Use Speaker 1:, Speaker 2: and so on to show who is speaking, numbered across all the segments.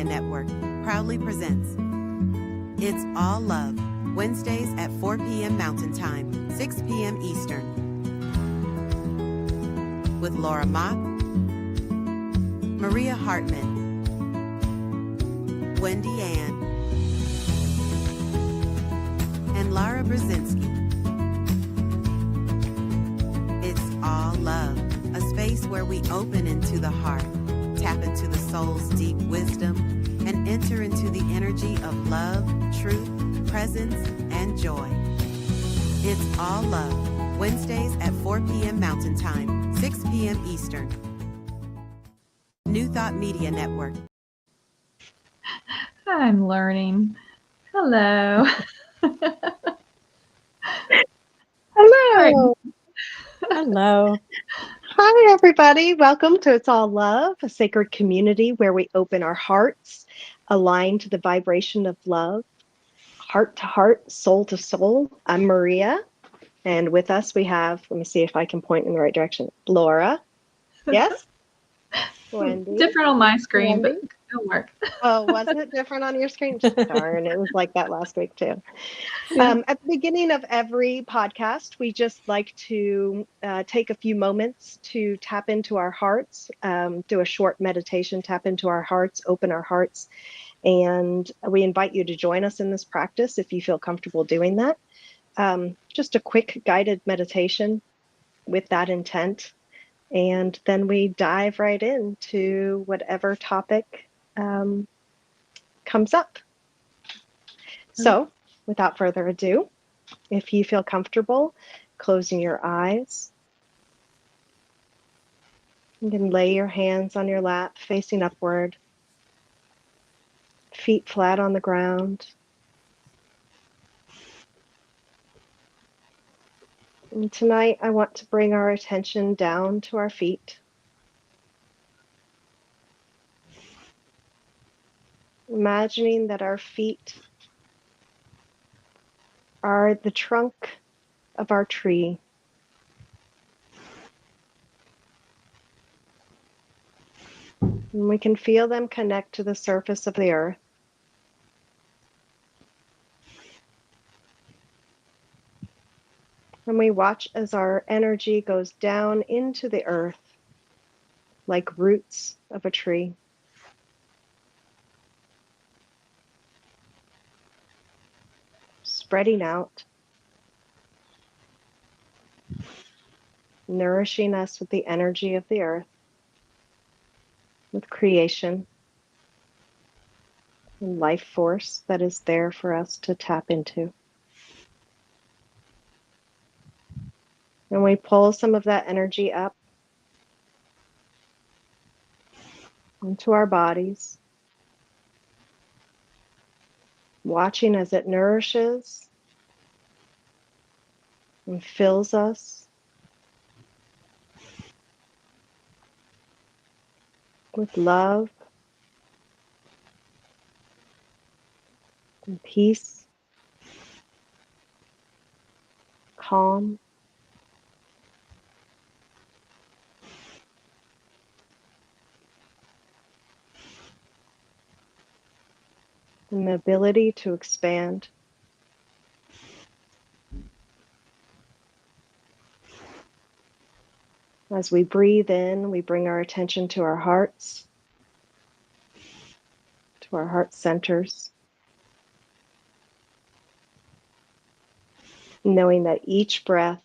Speaker 1: Network proudly presents It's All Love, Wednesdays at 4 p.m. Mountain Time, 6 p.m. Eastern. With Laura Mock, Maria Hartman, Wendy Ann, and Lara Brzezinski. It's All Love, a space where we open into the heart, tap into the soul's deep wisdom, and enter into the energy of love, truth, presence, and joy. It's All Love, Wednesdays at 4 p.m. Mountain Time, 6 p.m. Eastern. New Thought Media Network.
Speaker 2: I'm learning. Hello.
Speaker 3: Hello.
Speaker 4: Hello.
Speaker 3: Hi, everybody. Welcome to It's All Love, a sacred community where we open our hearts, align to the vibration of love, heart to heart, soul to soul. I'm Maria, and with us we have, let me see if I can point in the right direction, Laura. Yes? Wendy.
Speaker 2: Different on my screen,
Speaker 3: Wendy?
Speaker 2: but it'll work.
Speaker 3: Oh, wasn't it different on your screen? Darn, it was like that last week too.
Speaker 2: Yeah.
Speaker 3: At the beginning of every podcast, we just like to take a few moments to tap into our hearts, do a short meditation, tap into our hearts, open our hearts. And we invite you to join us in this practice if you feel comfortable doing that. Just a quick guided meditation with that intent. And then we dive right into whatever topic comes up. So, without further ado, if you feel comfortable closing your eyes, you can lay your hands on your lap facing upward, feet flat on the ground. And tonight I want to bring our attention down to our feet. Imagining that our feet are the trunk of our tree. And we can feel them connect to the surface of the earth. And we watch as our energy goes down into the earth like roots of a tree. Spreading out, nourishing us with the energy of the earth, with creation and life force that is there for us to tap into. And we pull some of that energy up into our bodies, watching as it nourishes and fills us with love and peace, calm, and the ability to expand. As we breathe in, we bring our attention to our hearts, to our heart centers, knowing that each breath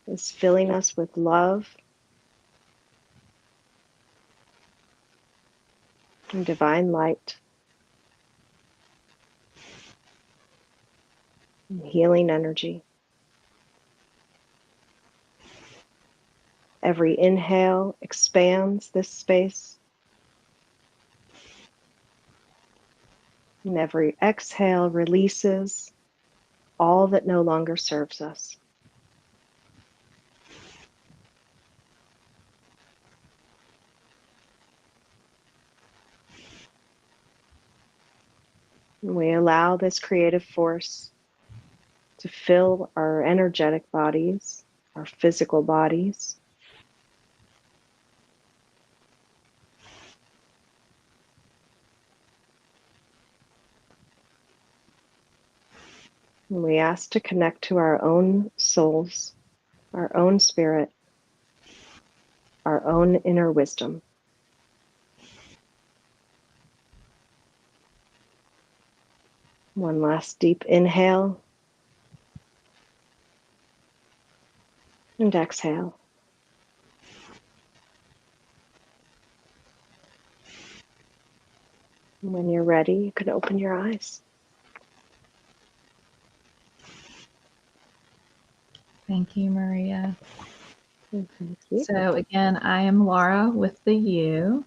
Speaker 3: is filling us with love and divine light and healing energy. Every inhale expands this space, and every exhale releases all that no longer serves us. And we allow this creative force to fill our energetic bodies, our physical bodies, And we ask to connect to our own souls, our own spirit, our own inner wisdom. One last deep inhale and exhale. And when you're ready, you can open your eyes.
Speaker 2: Thank you, Maria.
Speaker 3: And thank you.
Speaker 2: So again, I am Laura with the U.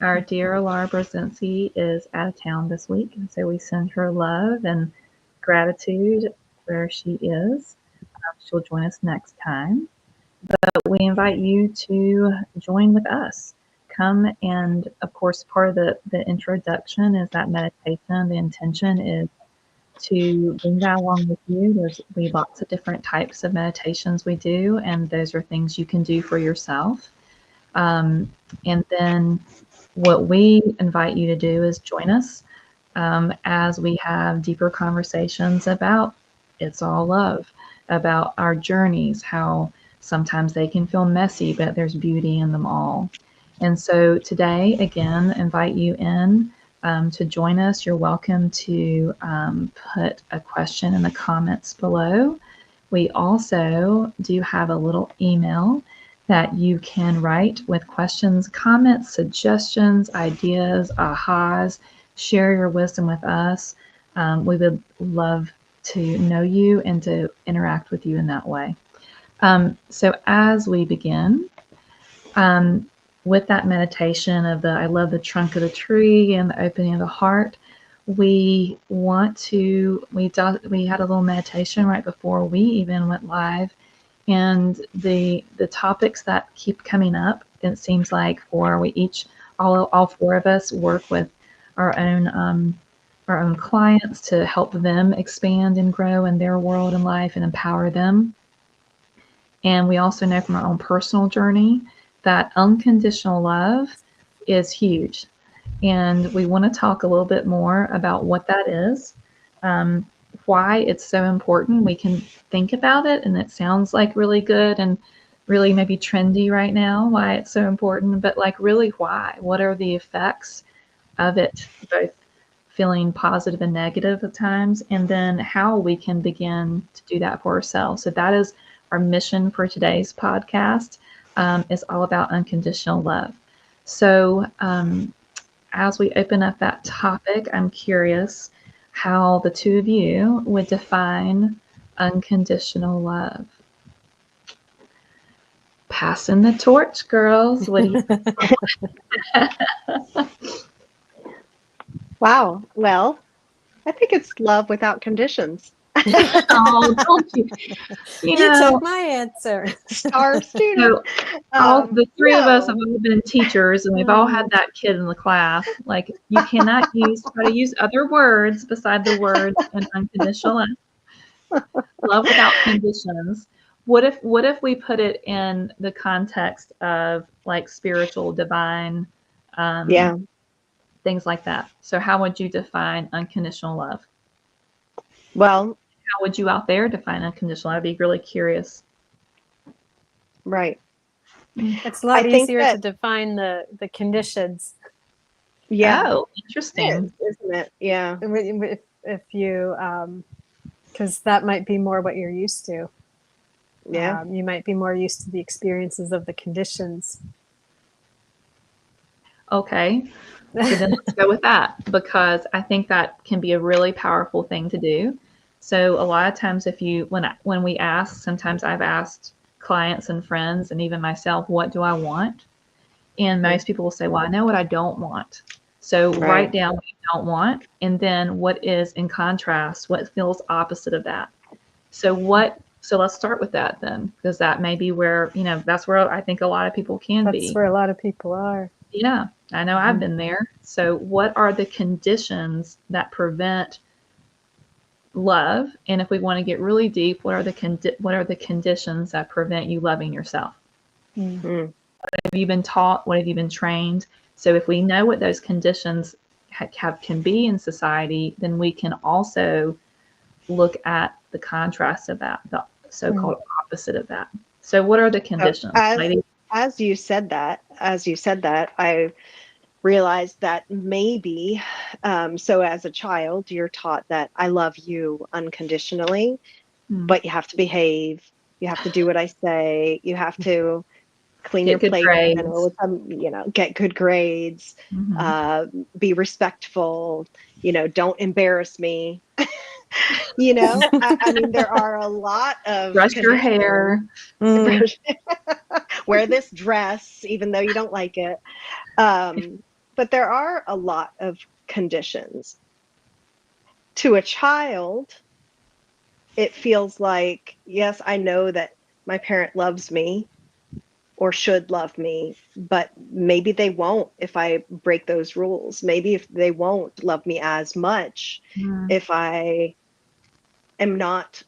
Speaker 2: Our dear Laura Brzezinski is out of town this week, and so we send her love and gratitude where she is. She'll join us next time. But we invite you to join with us. Come and, of course, part of the introduction is that meditation. The intention is to bring that along with you. We lots of different types of meditations we do, and those are things you can do for yourself. And then what we invite you to do is join us as we have deeper conversations about it's all love, about our journeys, how sometimes they can feel messy, but there's beauty in them all. And so today, again, invite you in to join us. You're welcome to put a question in the comments below. We also do have a little email that you can write with questions, comments, suggestions, ideas, ahas. Share your wisdom with us. We would love to know you and to interact with you in that way. So as we begin with that meditation of I love the trunk of the tree and the opening of the heart, we had a little meditation right before we even went live. And the topics that keep coming up, it seems like all four of us work with our own clients to help them expand and grow in their world and life and empower them. And we also know from our own personal journey that unconditional love is huge. And we want to talk a little bit more about what that is. Why it's so important. We can think about it and it sounds like really good and really maybe trendy right now, why it's so important, but like really why? What are the effects of it, both feeling positive and negative at times, and then how we can begin to do that for ourselves. So that is our mission for today's podcast, is all about unconditional love. So as we open up that topic, I'm curious how the two of you would define unconditional love. Passing the torch, girls. What do you
Speaker 3: Wow. Well, I think it's love without conditions.
Speaker 2: Oh, don't you?
Speaker 4: You took my answer.
Speaker 3: Star student.
Speaker 2: All the three of us have all been teachers, and we've all had that kid in the class. Like, you cannot try to use other words beside the words in unconditional love. Love without conditions. What if we put it in the context of like spiritual, divine, things like that? So how would you define unconditional love?
Speaker 3: Well,
Speaker 2: how would you out there define unconditional love? I'd be really curious.
Speaker 3: Right.
Speaker 4: It's a lot easier to define the conditions.
Speaker 3: Yeah.
Speaker 2: Oh, interesting.
Speaker 3: Isn't it? Yeah.
Speaker 4: If you, because that might be more what you're used to.
Speaker 3: Yeah.
Speaker 4: You might be more used to the experiences of the conditions.
Speaker 2: Okay. So then let's go with that, because I think that can be a really powerful thing to do. So a lot of times when we ask, sometimes I've asked clients and friends and even myself, what do I want? And most people will say, well, I know what I don't want. So write down what you don't want. And then what is in contrast, what feels opposite of that. So let's start with that then, because that may be where, that's where I think a lot of people can be.
Speaker 4: That's where a lot of people are.
Speaker 2: Yeah, I know I've been there. So what are the conditions that prevent love? And if we want to get really deep, what are the conditions that prevent you loving yourself?
Speaker 3: Mm-hmm.
Speaker 2: What have you been taught? What have you been trained? So if we know what those conditions can be in society, then we can also look at the contrast of that, the so-called opposite of that. So what are the
Speaker 3: So
Speaker 2: conditions, ladies?
Speaker 3: as you said that, I realized that maybe, so as a child, you're taught that I love you unconditionally, but you have to behave, you have to do what I say, you have to clean your
Speaker 2: Get good
Speaker 3: plate,
Speaker 2: grades.
Speaker 3: get good grades, be respectful, don't embarrass me. I mean, there are a lot of
Speaker 2: Brush your
Speaker 3: conditions.
Speaker 2: hair.
Speaker 3: Wear this dress, even though you don't like it. But there are a lot of conditions. To a child, it feels like, yes, I know that my parent loves me or should love me, but maybe they won't if I break those rules. Maybe if they won't love me as much if I am not,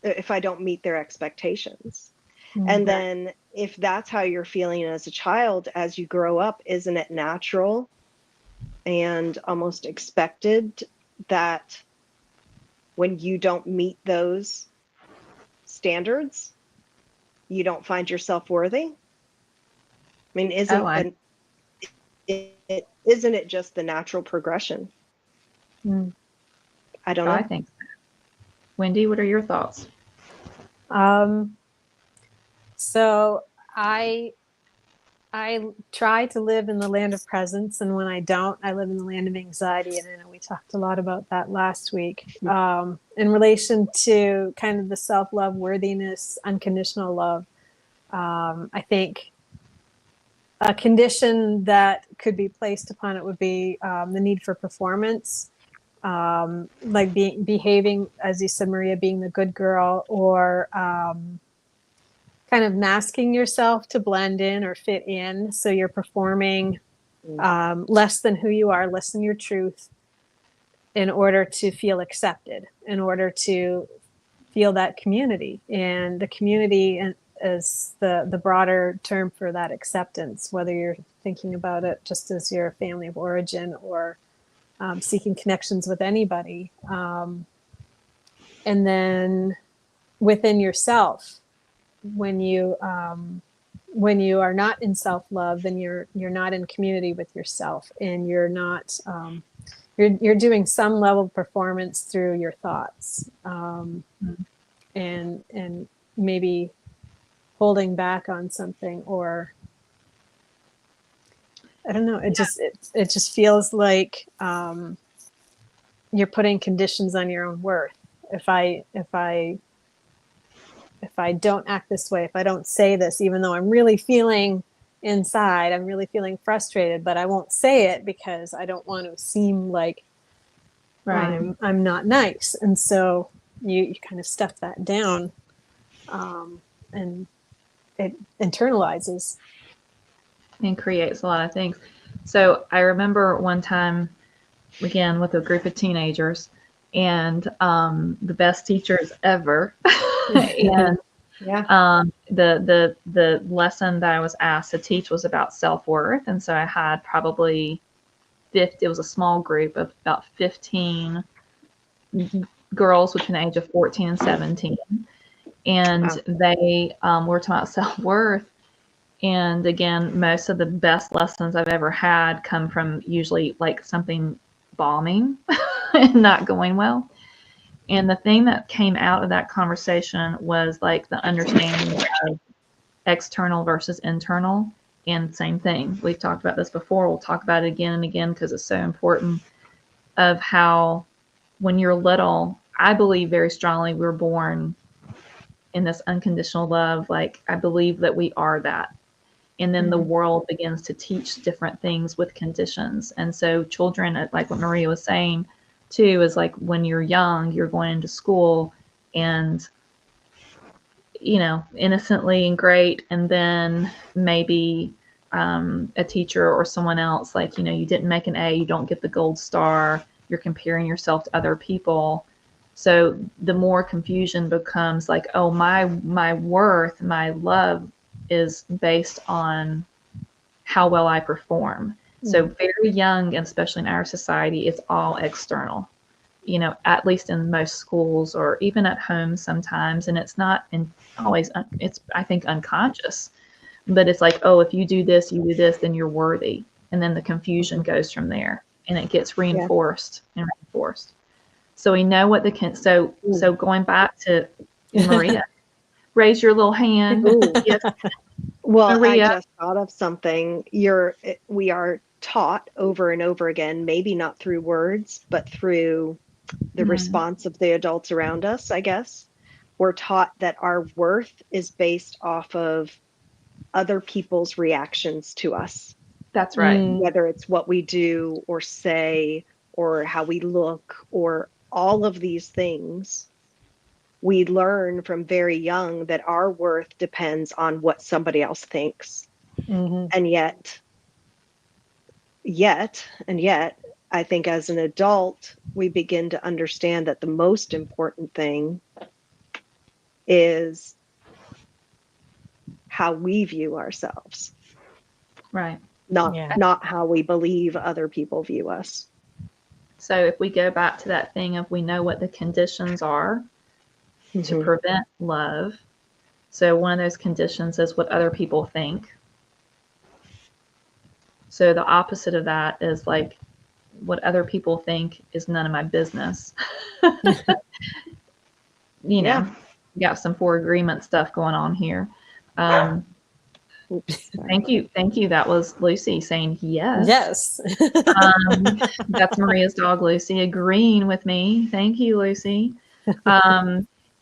Speaker 3: if I don't meet their expectations. And then if that's how you're feeling as a child, as you grow up, isn't it natural and almost expected that when you don't meet those standards, you don't find yourself worthy? I mean,
Speaker 2: Oh,
Speaker 3: isn't it just the natural progression? I don't
Speaker 2: I
Speaker 3: know.
Speaker 2: think so. Wendy, what are your thoughts?
Speaker 4: So I try to live in the land of presence, and when I don't, I live in the land of anxiety. And I know we talked a lot about that last week in relation to kind of the self-love, worthiness, unconditional love. I think a condition that could be placed upon it would be the need for performance, like behaving, as you said, Maria, being the good girl, or kind of masking yourself to blend in or fit in. So you're performing less than who you are, less than your truth, in order to feel accepted, in order to feel that community. And the community is the broader term for that acceptance, whether you're thinking about it just as your family of origin or seeking connections with anybody. And then within yourself, when you are not in self-love, then you're not in community with yourself, and you're not you're doing some level of performance through your thoughts, and maybe holding back on something, or I don't know. It just feels like you're putting conditions on your own worth. If I don't act this way, if I don't say this, even though I'm really feeling inside, I'm really feeling frustrated, but I won't say it because I don't want to seem like I'm not nice. And so you kind of stuff that down, and it internalizes.
Speaker 2: And creates a lot of things. So I remember one time, again, with a group of teenagers, and the best teachers ever. And the lesson that I was asked to teach was about self-worth. And so I had probably 50, it was a small group of about 15 girls between the age of 14 and 17. And they were talking about self-worth. And again, most of the best lessons I've ever had come from usually like something bombing and not going well. And the thing that came out of that conversation was like the understanding of external versus internal. And same thing. We've talked about this before. We'll talk about it again and again because it's so important, of how when you're little, I believe very strongly we're born in this unconditional love. Like I believe that we are that. And then the world begins to teach different things with conditions. And so children, like what Maria was saying too, is like when you're young, you're going into school and, innocently and great. And then maybe a teacher or someone else, like, you didn't make an A, you don't get the gold star, you're comparing yourself to other people. So the more confusion becomes like, oh, my worth, my love is based on how well I perform. So very young, and especially in our society, it's all external. at least in most schools or even at home sometimes. And it's not always, it's, I think, unconscious, but it's like, oh, if you do this, then you're worthy. And then the confusion goes from there and it gets reinforced and reinforced. So we know what so going back to Maria, raise your little hand. Yes.
Speaker 3: Well,
Speaker 2: Maria.
Speaker 3: I just thought of something. We are taught over and over again, maybe not through words, but through the response of the adults around us, I guess. We're taught that our worth is based off of other people's reactions to us.
Speaker 2: That's right.
Speaker 3: Whether it's what we do or say or how we look or all of these things. We learn from very young that our worth depends on what somebody else thinks. And yet, I think as an adult, we begin to understand that the most important thing is how we view ourselves.
Speaker 2: Right.
Speaker 3: Not how we believe other people view us.
Speaker 2: So if we go back to that thing of we know what the conditions are to prevent love. So one of those conditions is what other people think. So the opposite of that is like what other people think is none of my business. You know, got some 4 agreement stuff going on here. Thank you. That was Lucy saying yes.
Speaker 4: Yes.
Speaker 2: That's Maria's dog, Lucy, agreeing with me. Thank you, Lucy.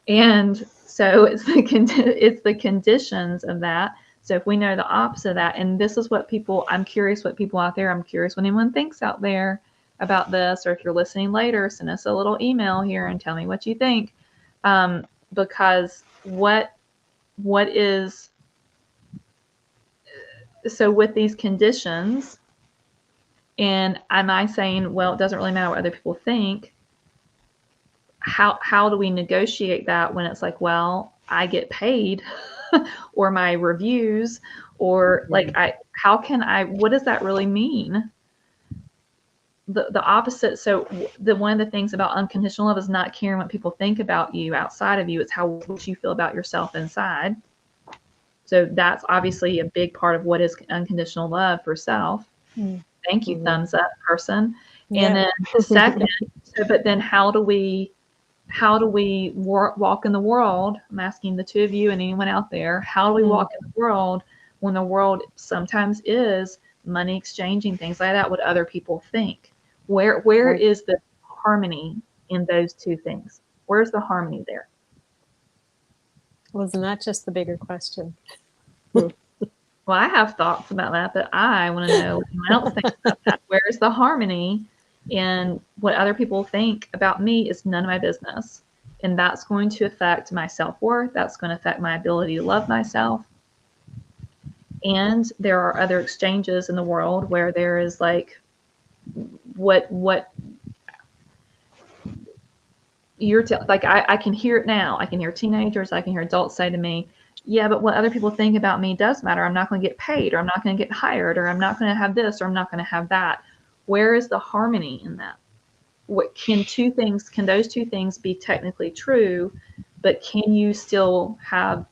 Speaker 2: And so it's the conditions of that. So if we know the opposite of that, and this is what I'm curious what people out there, I'm curious what anyone thinks out there about this, or if you're listening later, send us a little email here and tell me what you think. Because what is, so with these conditions, and am I saying, well, it doesn't really matter what other people think? How do we negotiate that when it's like, well, I get paid or my reviews or like what does that really mean? The opposite. So one of the things about unconditional love is not caring what people think about you outside of you. It's how you feel about yourself inside. So that's obviously a big part of what is unconditional love for self. Thank you, thumbs up person. Yeah. And then second, but then how do we walk in the world? I'm asking the 2 of you and anyone out there, how do we walk in the world when the world sometimes is money exchanging, things like that, what other people think? Where is the harmony in those 2 things? Where's the harmony there?
Speaker 4: Wasn't that just the bigger question?
Speaker 2: Well, I have thoughts about that, but I want to know what anyone else thinks about that. Where's the harmony? And what other people think about me is none of my business. And that's going to affect my self-worth. That's going to affect my ability to love myself. And there are other exchanges in the world where there is like what you're like, I can hear it now. I can hear teenagers, I can hear adults say to me, yeah, but what other people think about me does matter. I'm not going to get paid, or I'm not going to get hired, or I'm not going to have this, or I'm not going to have that. Where is the harmony in that? Can those 2 things be technically true, but can you still have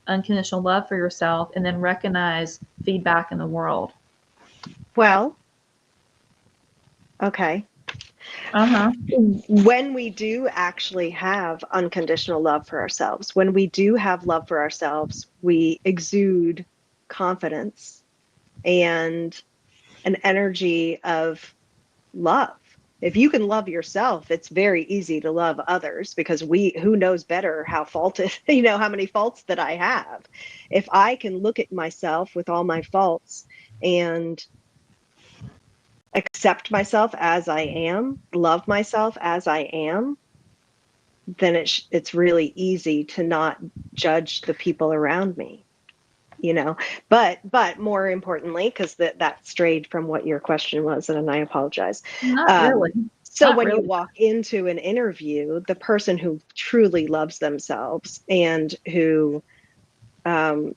Speaker 2: unconditional love for yourself and then recognize feedback in the world?
Speaker 3: Well, okay. When we do actually have unconditional love for ourselves, when we do have love for ourselves, we exude confidence and an energy of love. If you can love yourself, it's very easy to love others, because who knows better how how many faults that I have. If I can look at myself with all my faults and accept myself as I am, love myself as I am, then it's really easy to not judge the people around me, but more importantly, because that strayed from what your question was, and I apologize.
Speaker 2: Not really.
Speaker 3: So when you walk into an interview, the person who truly loves themselves and who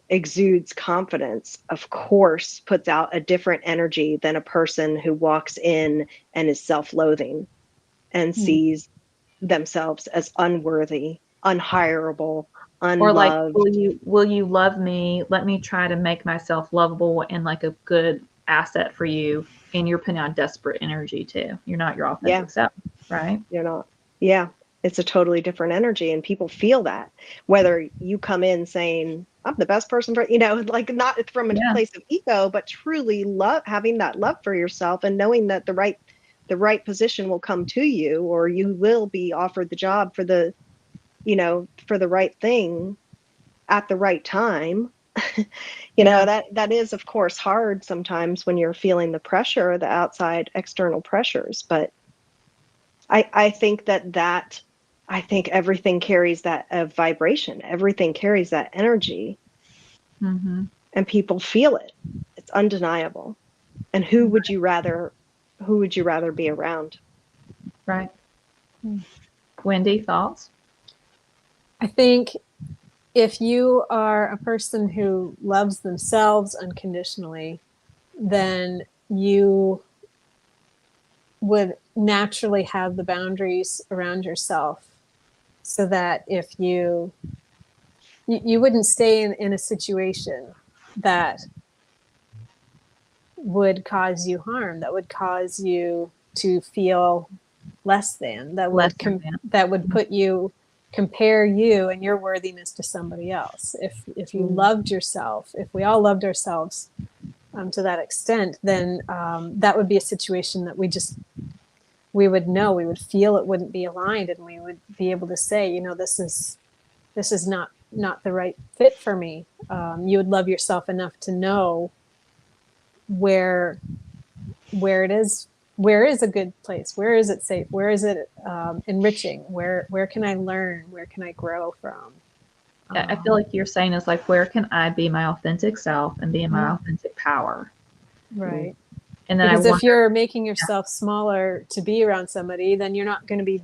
Speaker 3: exudes confidence, of course, puts out a different energy than a person who walks in and is self-loathing and sees themselves as unworthy, unhireable,
Speaker 2: Or like,
Speaker 3: unloved.
Speaker 2: will you love me? Let me try to make myself lovable and like a good asset for you. And you're putting out desperate energy too. You're not your
Speaker 3: Yeah,
Speaker 2: authentic self, right?
Speaker 3: you're not. Yeah, it's a totally different energy, and people feel that. Whether you come in saying, I'm the best person for, like not from a
Speaker 2: Yeah.
Speaker 3: place of ego, but truly love, having that love for yourself and knowing that the right position will come to you, or you will be offered the job for for the right thing at the right time.
Speaker 2: Yeah.
Speaker 3: That is of course hard sometimes when you're feeling the pressure, the outside external pressures, but I think I think everything carries that vibration, everything carries that energy,
Speaker 2: Mm-hmm.
Speaker 3: and people feel it. It's undeniable. And who would you rather be around?
Speaker 2: Right. Wendy, thoughts?
Speaker 4: I think if you are a person who loves themselves unconditionally, then you would naturally have the boundaries around yourself so that if you wouldn't stay in a situation that would cause you harm, that would cause you to feel less than,
Speaker 2: Less than.
Speaker 4: that would put you, compare you and your worthiness to somebody else. If you
Speaker 3: Mm.
Speaker 4: loved yourself, if we all loved ourselves to that extent, then that would be a situation that we would know, we would feel it wouldn't be aligned, and we would be able to say, this is not the right fit for me. You would love yourself enough to know where it is, where is a good place, where is it safe, where is it enriching, where can I learn, where can I grow from.
Speaker 2: I feel like you're saying is like, where can I be my authentic self and be in my authentic power?
Speaker 4: Right.
Speaker 2: And then I
Speaker 4: Because if
Speaker 2: wonder,
Speaker 4: you're making yourself smaller to be around somebody, then you're not going to be,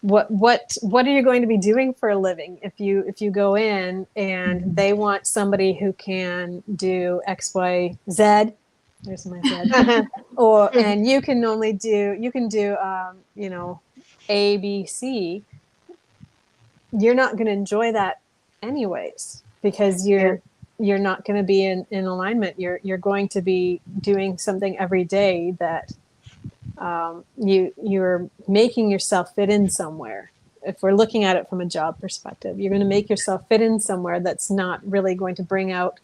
Speaker 4: what are you going to be doing for a living if you go in and they want somebody who can do XYZ. There's my Z. Or and you can only do A, B, C. You're not going to enjoy that anyways, because
Speaker 3: Yeah.
Speaker 4: you're not going to be in alignment. You're going to be doing something every day that you're making yourself fit in somewhere. If we're looking at it from a job perspective, you're going to make yourself fit in somewhere that's not really going to bring out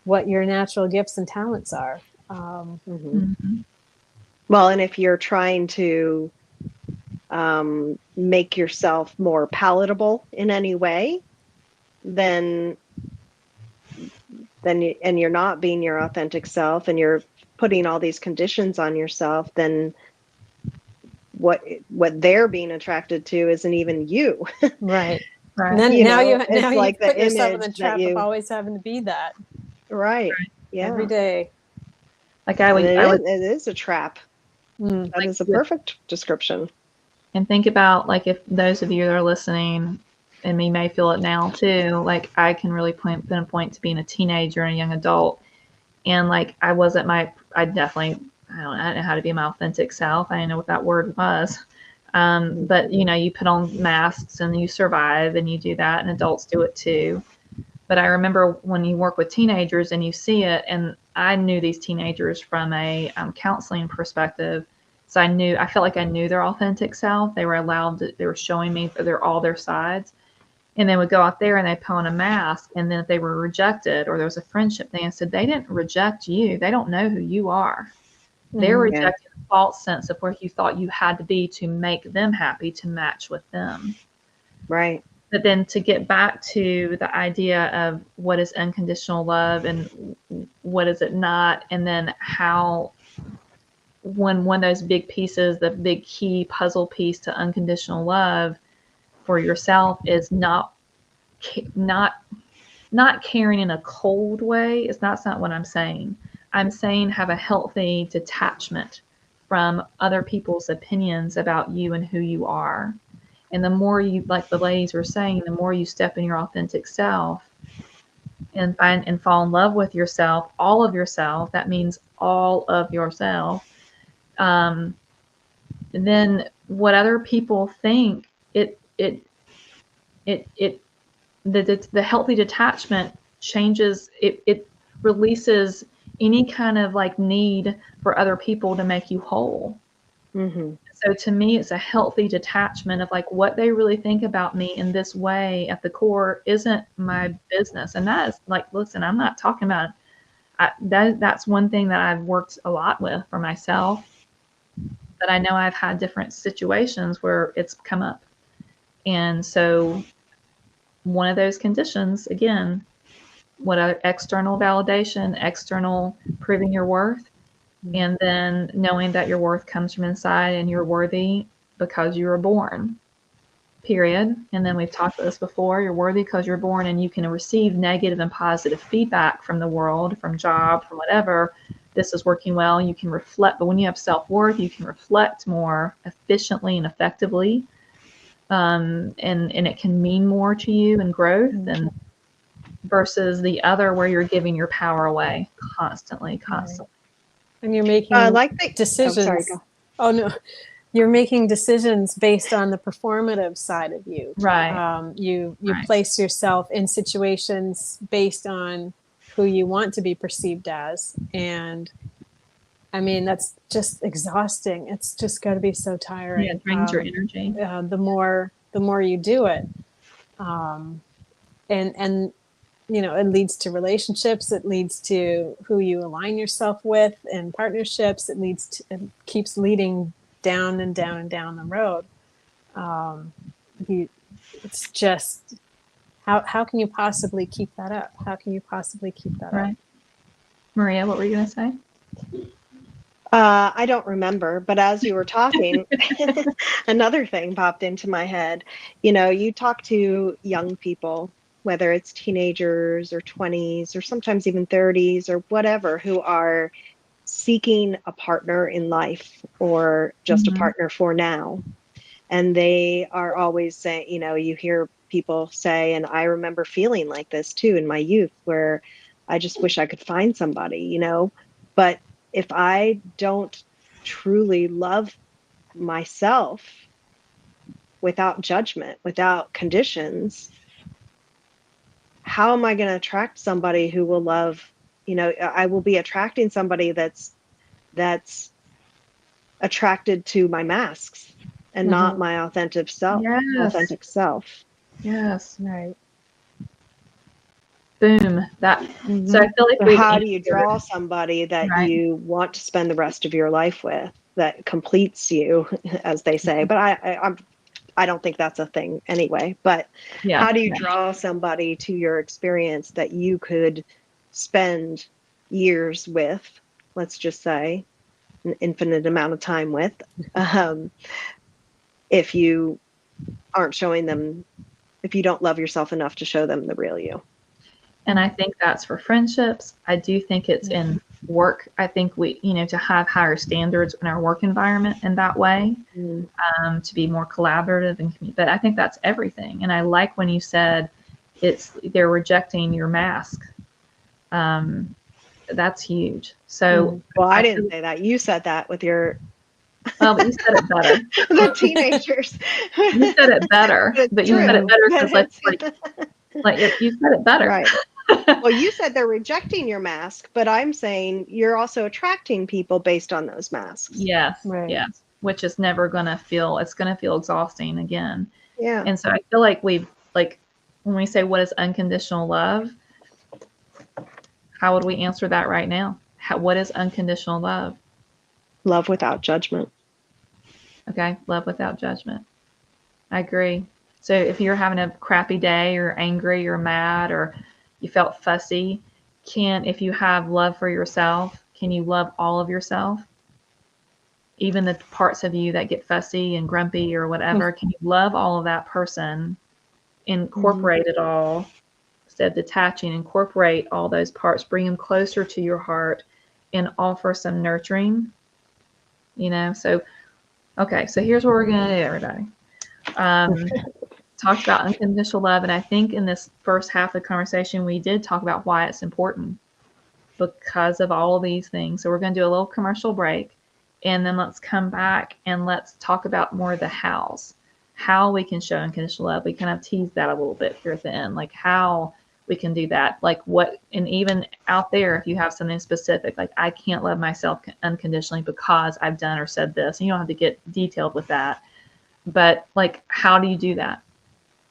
Speaker 4: what your natural gifts and talents are.
Speaker 3: Mhm.
Speaker 2: Mhm.
Speaker 3: Well, and if you're trying to make yourself more palatable in any way, then and you're not being your authentic self, and you're putting all these conditions on yourself, then what they're being attracted to isn't even you.
Speaker 4: Right. And
Speaker 2: Right.
Speaker 4: then now
Speaker 3: It's like
Speaker 4: you've
Speaker 3: the
Speaker 4: put yourself in
Speaker 3: image
Speaker 4: the
Speaker 3: that
Speaker 4: trap of
Speaker 3: you,
Speaker 4: always having to be that
Speaker 3: right.
Speaker 4: every
Speaker 3: Yeah.
Speaker 4: day.
Speaker 2: Like
Speaker 3: And
Speaker 2: I would
Speaker 3: it is a trap.
Speaker 4: Mm.
Speaker 3: That
Speaker 2: like
Speaker 3: is a
Speaker 2: with,
Speaker 3: perfect description.
Speaker 2: and think about like if those of you that are listening, and me may feel it now too, like I can really pinpoint to being a teenager and a young adult. And like I definitely, I don't know how to be my authentic self. I didn't know what that word was. But you put on masks and you survive and you do that, and adults do it too. But I remember when you work with teenagers and you see it, and I knew these teenagers from a counseling perspective. So I felt like I knew their authentic self. They were allowed to, they were showing me all their sides. And they would go out there and they put on a mask. And then if they were rejected or there was a friendship thing, I said, they didn't reject you. They don't know who you are. They're
Speaker 4: Mm-hmm.
Speaker 3: Yeah.
Speaker 2: rejecting a false sense of where you thought you had to be to make them happy, to match with them.
Speaker 3: Right.
Speaker 2: But then to get back to the idea of what is unconditional love and what is it not, and then how when one of those big pieces, the big key puzzle piece to unconditional love for yourself is not not caring in a cold way. That's not what I'm saying. I'm saying have a healthy detachment from other people's opinions about you and who you are. And the more you, like the ladies were saying, the more you step in your authentic self and find and fall in love with yourself, all of yourself, that means all of yourself, um, then what other people think, it the healthy detachment changes, it releases any kind of like need for other people to make you whole.
Speaker 3: Mm-hmm.
Speaker 2: So to me, it's a healthy detachment of like what they really think about me in this way at the core isn't my business. And that is like, listen, I'm not talking about that's one thing that I've worked a lot with for myself. But I know I've had different situations where it's come up. And so one of those conditions, again, what other external validation, external proving your worth, and then knowing that your worth comes from inside and you're worthy because you were born, period. And then we've talked about this before, you're worthy because you're born, and you can receive negative and positive feedback from the world, from job, from whatever. This is working well. You can reflect, but when you have self-worth, you can reflect more efficiently and effectively. And it can mean more to you and growth than versus the other where you're giving your power away constantly.
Speaker 4: And you're
Speaker 3: I
Speaker 4: making
Speaker 3: like the. Oh, sorry.
Speaker 4: decisions.
Speaker 3: Go.
Speaker 4: Oh, no. You're making decisions based on the performative side of you.
Speaker 2: Right.
Speaker 4: You
Speaker 2: Right.
Speaker 4: place yourself in situations based on who you want to be perceived as. And I mean, that's just exhausting. It's just got to be so tiring.
Speaker 2: Yeah, it drains your energy.
Speaker 4: The more you do it, and it leads to relationships. It leads to who you align yourself with in partnerships. It keeps leading down and down and down the road. It's just how can you possibly keep that up? How can you possibly keep that
Speaker 2: Right.
Speaker 4: up?
Speaker 2: Maria, what were you going to say?
Speaker 3: I don't remember, but as you were talking, another thing popped into my head. You talk to young people, whether it's teenagers or 20s or sometimes even 30s or whatever, who are seeking a partner in life or just a partner for now. And they are always saying, you hear people say, and I remember feeling like this too in my youth, where I just wish I could find somebody, but if I don't truly love myself without judgment, without conditions, how am I going to attract somebody who will love, I will be attracting somebody that's attracted to my masks and not my authentic self.
Speaker 2: Yes.
Speaker 3: Authentic self.
Speaker 2: Yes.
Speaker 4: Right.
Speaker 2: Boom. That. So I feel like
Speaker 3: So
Speaker 2: we've
Speaker 3: how do you
Speaker 2: answered.
Speaker 3: draw somebody that
Speaker 2: Right.
Speaker 3: you want to spend the rest of your life with, that completes you, as they say? But I don't think that's a thing anyway. But
Speaker 2: Yeah.
Speaker 3: how do you
Speaker 2: Yeah.
Speaker 3: draw somebody to your experience that you could spend years with, let's just say, an infinite amount of time with, if you aren't showing them, if you don't love yourself enough to show them the real you?
Speaker 2: And I think that's for friendships. I do think it's in work. I think we, to have higher standards in our work environment in that way, to be more collaborative but I think that's everything. And I like when you said they're rejecting your mask. That's huge. So
Speaker 3: well, I didn't say that. You said that with your
Speaker 2: well, but you said it better.
Speaker 3: the teenagers.
Speaker 2: You said it better, but you said it better because like you said it better.
Speaker 3: Right. Well, you said they're rejecting your mask, but I'm saying you're also attracting people based on those masks.
Speaker 2: Yes.
Speaker 4: Right.
Speaker 2: Yes. Which is never going to feel, it's going to feel exhausting again.
Speaker 3: Yeah.
Speaker 2: And so I feel like when we say what is unconditional love, how would we answer that right now? What is unconditional love?
Speaker 3: Love without judgment.
Speaker 2: Okay. Love without judgment. I agree. So if you're having a crappy day or angry or mad or you felt fussy, if you have love for yourself, can you love all of yourself? Even the parts of you that get fussy and grumpy or whatever, can you love all of that person, incorporate it all, instead of detaching, incorporate all those parts, bring them closer to your heart and offer some nurturing, So, okay, so here's what we're going to do, everybody. Talked about unconditional love, and I think in this first half of the conversation, we did talk about why it's important because of all of these things. So we're going to do a little commercial break, And then let's come back and let's talk about more of the hows, how we can show unconditional love. We kind of tease that a little bit here at the end, like how we can do that. Like what, and even out there, if you have something specific, like I can't love myself unconditionally because I've done or said this, and you don't have to get detailed with that. But like, how do you do that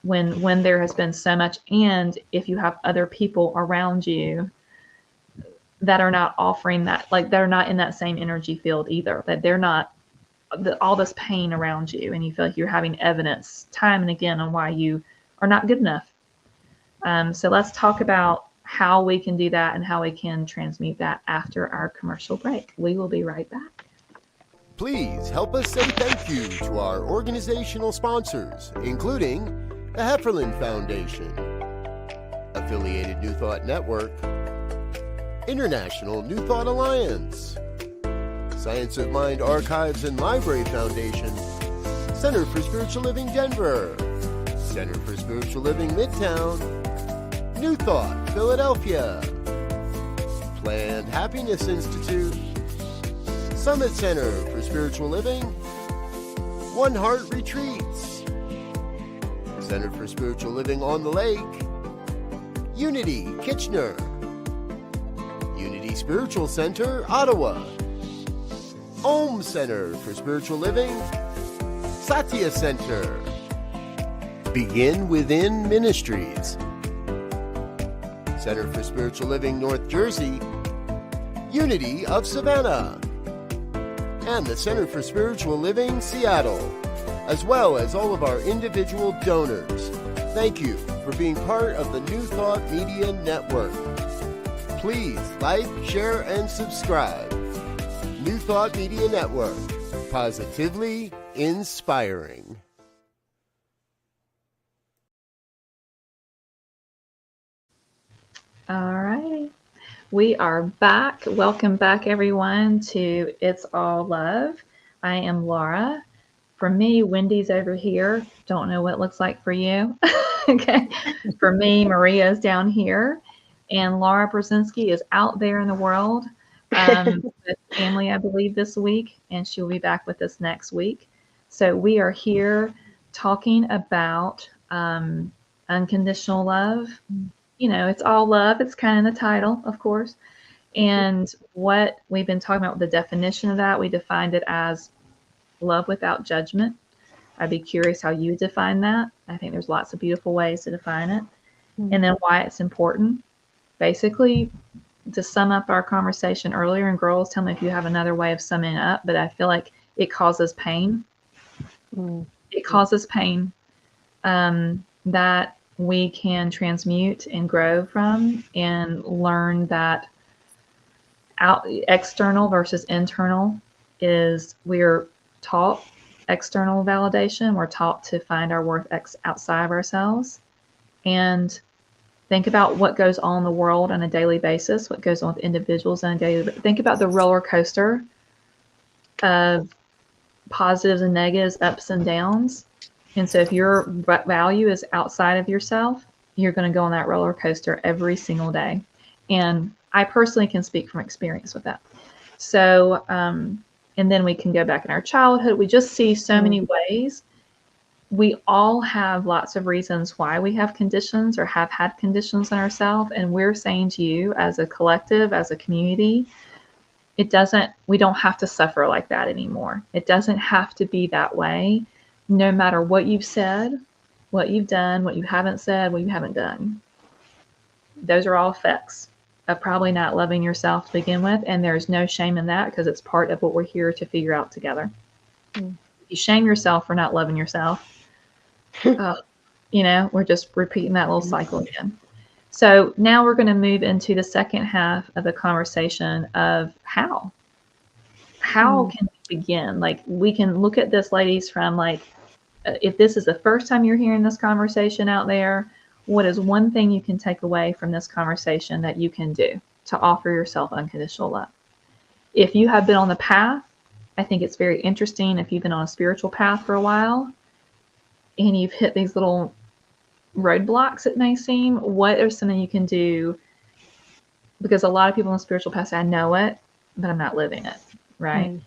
Speaker 2: when there has been so much, and if you have other people around you that are not offering that, like they're not in that same energy field either, that they're not all this pain around you, and you feel like you're having evidence time and again on why you are not good enough. So let's talk about how we can do that and how we can transmute that after our commercial break. We will be right back.
Speaker 5: Please help us say thank you to our organizational sponsors, including the Hefferland Foundation, Affiliated New Thought Network, International New Thought Alliance, Science of Mind Archives and Library Foundation, Center for Spiritual Living Denver, Center for Spiritual Living Midtown, New Thought Philadelphia, Planned Happiness Institute, Summit Center for Spiritual Living, One Heart Retreats, Center for Spiritual Living on the Lake, Unity Kitchener, Unity Spiritual Center, Ottawa, Om Center for Spiritual Living, Satya Center, Begin Within Ministries, Center for Spiritual Living North Jersey, Unity of Savannah, and the Center for Spiritual Living Seattle, as well as all of our individual donors. Thank you for being part of the New Thought Media Network. Please like, share, and subscribe. New Thought Media Network, positively inspiring.
Speaker 2: All right. We are back. Welcome back, everyone, to It's All Love. I am Laura. For me, Wendy's over here. Don't know what it looks like for you. Okay. For me, Maria's down here. And Laura Brzezinski is out there in the world with family, I believe, this week. And she'll be back with us next week. So we are here talking about unconditional love. You know, it's all love. It's kind of in the title, of course. And what we've been talking about, the definition of that, we defined it as love without judgment. I'd be curious how you define that. I think there's lots of beautiful ways to define it. And then why it's important. Basically, to sum up our conversation earlier, and girls, tell me if you have another way of summing it up, but I feel like it causes pain. It causes pain that we can transmute and grow from, and learn that external versus internal is, we're taught external validation. We're taught to find our worth outside of ourselves. And think about what goes on in the world on a daily basis, what goes on with individuals on a daily basis. Think about the roller coaster of positives and negatives, ups and downs. And so if your value is outside of yourself, you're going to go on that roller coaster every single day. And I personally can speak from experience with that. So, and then we can go back in our childhood. We just see so many ways. We all have lots of reasons why we have conditions or have had conditions on ourselves. And we're saying to you as a collective, as a community, we don't have to suffer like that anymore. It doesn't have to be that way. No matter what you've said, what you've done, what you haven't said, what you haven't done. Those are all effects of probably not loving yourself to begin with. And there's no shame in that, because it's part of what we're here to figure out together. If you shame yourself for not loving yourself, we're just repeating that little cycle again. So now we're going to move into the second half of the conversation of how can we begin? Like, we can look at this, ladies, from like, if this is the first time you're hearing this conversation out there, what is one thing you can take away from this conversation that you can do to offer yourself unconditional love? If you have been on the path, I think it's very interesting. If you've been on a spiritual path for a while and you've hit these little roadblocks, it may seem, what are something you can do? Because a lot of people on the spiritual path say, I know it, but I'm not living it, right?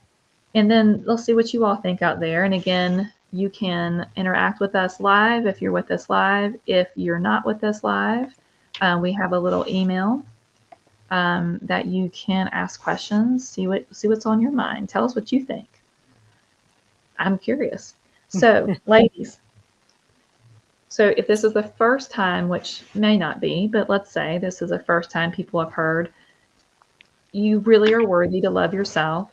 Speaker 2: And then let's see what you all think out there. And again, you can interact with us live if you're with us live. If you're not with us live, we have a little email that you can ask questions, see what's on your mind. Tell us what you think. I'm curious. So, ladies, so if this is the first time, which may not be, but let's say this is the first time people have heard, you really are worthy to love yourself,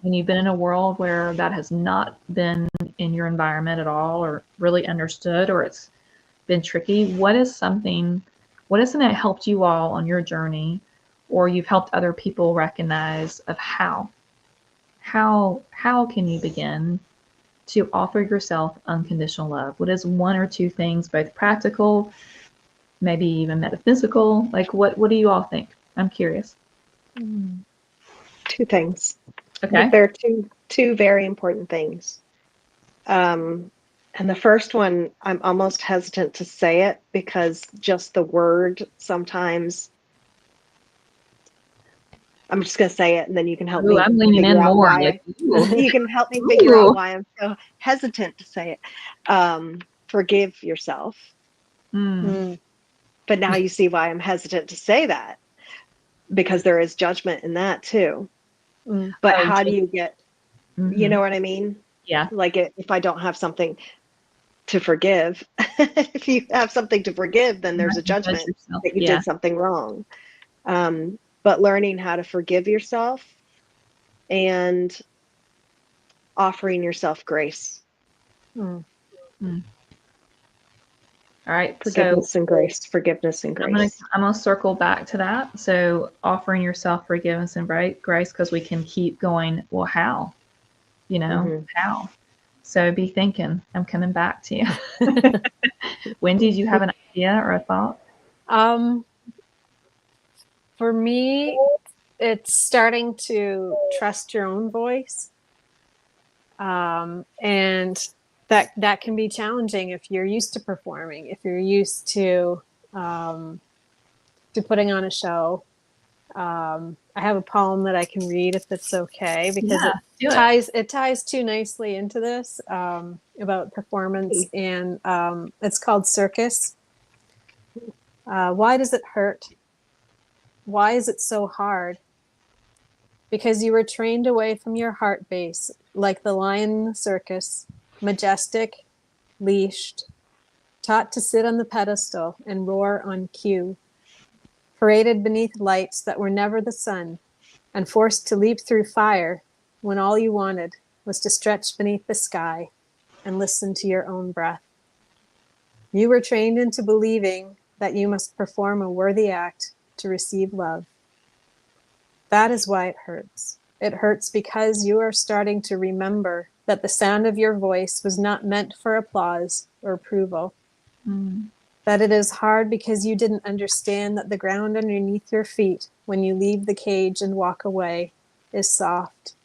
Speaker 2: and you've been in a world where that has not been in your environment at all or really understood, or it's been tricky, what is something that helped you all on your journey, or you've helped other people recognize of how can you begin to offer yourself unconditional love? What is one or two things, both practical, maybe even metaphysical? Like what do you all think? I'm curious.
Speaker 3: Two things.
Speaker 2: Okay.
Speaker 3: There are two very important things. And the first one, I'm almost hesitant to say it because just the word sometimes. I'm just going to say it, and then you can help me
Speaker 2: I'm leaning
Speaker 3: figure
Speaker 2: in
Speaker 3: out
Speaker 2: more.
Speaker 3: why.
Speaker 2: Like,
Speaker 3: You can help me figure out why I'm so hesitant to say it. Forgive yourself. But now you see why I'm hesitant to say that, because there is judgment in that too. But how do you get, you know what I mean?
Speaker 2: Yeah.
Speaker 3: Like if I don't have something to forgive, if you have something to forgive, then there's a judgment that you did something wrong. But learning how to forgive yourself and offering yourself grace.
Speaker 2: All right.
Speaker 3: Forgiveness and grace. Forgiveness and grace.
Speaker 2: I'm gonna circle back to that. So offering yourself forgiveness and grace, because we can keep going. Well, how? You know, how? So be thinking. I'm coming back to you. Wendy, do you have an idea or a thought?
Speaker 4: For me, it's starting to trust your own voice. And that can be challenging if you're used to performing, if you're used to putting on a show. I have a poem that I can read if it's okay, because it ties too nicely into this about performance, and it's called Circus. Why does it hurt? Why is it so hard? Because you were trained away from your heart base, like the lion in the circus, majestic, leashed, taught to sit on the pedestal and roar on cue, paraded beneath lights that were never the sun, and forced to leap through fire when all you wanted was to stretch beneath the sky and listen to your own breath. You were trained into believing that you must perform a worthy act to receive love. That is why it hurts. It hurts because you are starting to remember that the sound of your voice was not meant for applause or approval. That it is hard because you didn't understand that the ground underneath your feet when you leave the cage and walk away is soft